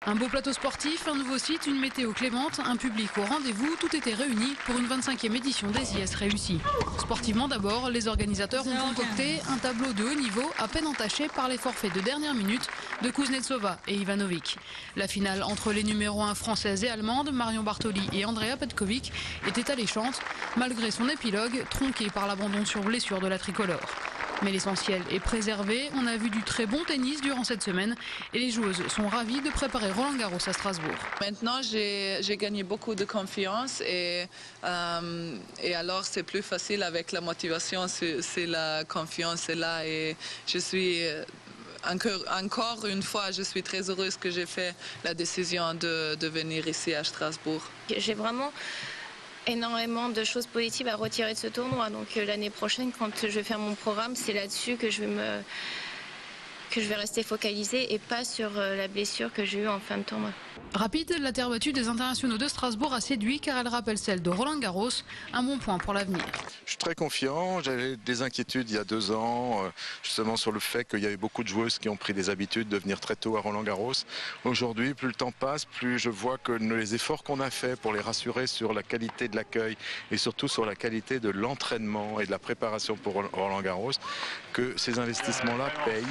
Un beau plateau sportif, un nouveau site, une météo clémente, un public au rendez-vous, tout était réuni pour une 25e édition des IS réussie. Sportivement d'abord, les organisateurs ont concocté un tableau de haut niveau à peine entaché par les forfaits de dernière minute de Kuznetsova et Ivanovic. La finale entre les numéros 1 françaises et allemandes, Marion Bartoli et Andrea Petkovic, était alléchante, malgré son épilogue tronqué par l'abandon sur blessure de la tricolore. Mais l'essentiel est préservé. On a vu du très bon tennis durant cette semaine et les joueuses sont ravies de préparer Roland-Garros à Strasbourg. Maintenant, j'ai gagné beaucoup de confiance et alors c'est plus facile avec la motivation. C'est la confiance est là et je suis encore une fois, je suis très heureuse que j'ai fait la décision de venir ici à Strasbourg. J'ai vraiment énormément de choses positives à retirer de ce tournoi. Donc l'année prochaine, quand je vais faire mon programme, c'est là-dessus que je vais rester focalisée et pas sur la blessure que j'ai eue en fin de tournoi. Rapide, la terre battue des internationaux de Strasbourg a séduit car elle rappelle celle de Roland-Garros, un bon point pour l'avenir. Je suis très confiant, j'avais des inquiétudes il y a 2 ans, justement sur le fait qu'il y avait beaucoup de joueuses qui ont pris des habitudes de venir très tôt à Roland-Garros. Aujourd'hui, plus le temps passe, plus je vois que les efforts qu'on a faits pour les rassurer sur la qualité de l'accueil et surtout sur la qualité de l'entraînement et de la préparation pour Roland-Garros, que ces investissements-là payent.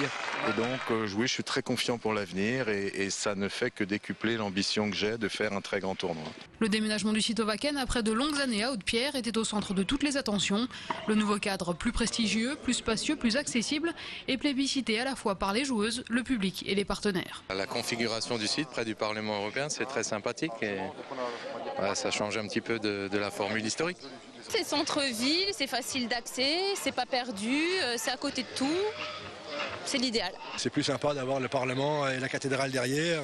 Et donc, oui, je suis très confiant pour l'avenir et ça ne fait que décupler l'ambition que j'ai de faire un très grand tournoi. Le déménagement du site Ovaken après de longues années à Haute-Pierre était au centre de toutes les attentions. Le nouveau cadre plus prestigieux, plus spacieux, plus accessible est plébiscité à la fois par les joueuses, le public et les partenaires. La configuration du site près du Parlement européen, c'est très sympathique et ça change un petit peu de la formule historique. C'est centre-ville, c'est facile d'accès, c'est pas perdu, c'est à côté de tout. C'est l'idéal. C'est plus sympa d'avoir le Parlement et la cathédrale derrière.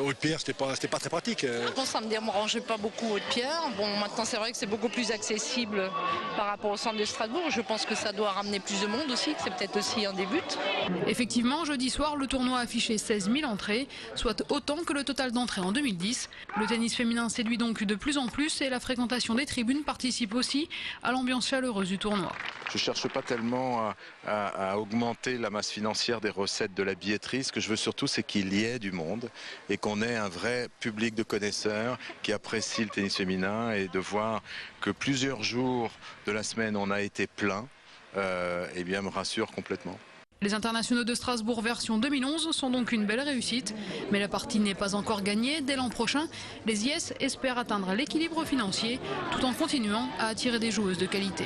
Haute-Pierre, c'était pas très pratique. Je pense que ça me dérangeait pas beaucoup Haute-Pierre. Bon, maintenant c'est vrai que c'est beaucoup plus accessible par rapport au centre de Strasbourg. Je pense que ça doit ramener plus de monde aussi, que c'est peut-être aussi un des buts. Effectivement, jeudi soir, le tournoi a affiché 16 000 entrées, soit autant que le total d'entrées en 2010. Le tennis féminin séduit donc de plus en plus et la fréquentation des tribunes participe aussi à l'ambiance chaleureuse du tournoi. Je ne cherche pas tellement à augmenter la masse financière des recettes de la billetterie. Ce que je veux surtout, c'est qu'il y ait du monde et qu'on ait un vrai public de connaisseurs qui apprécie le tennis féminin et de voir que plusieurs jours de la semaine, on a été plein, eh bien, me rassure complètement. Les internationaux de Strasbourg version 2011 sont donc une belle réussite. Mais la partie n'est pas encore gagnée. Dès l'an prochain, les IS espèrent atteindre l'équilibre financier tout en continuant à attirer des joueuses de qualité.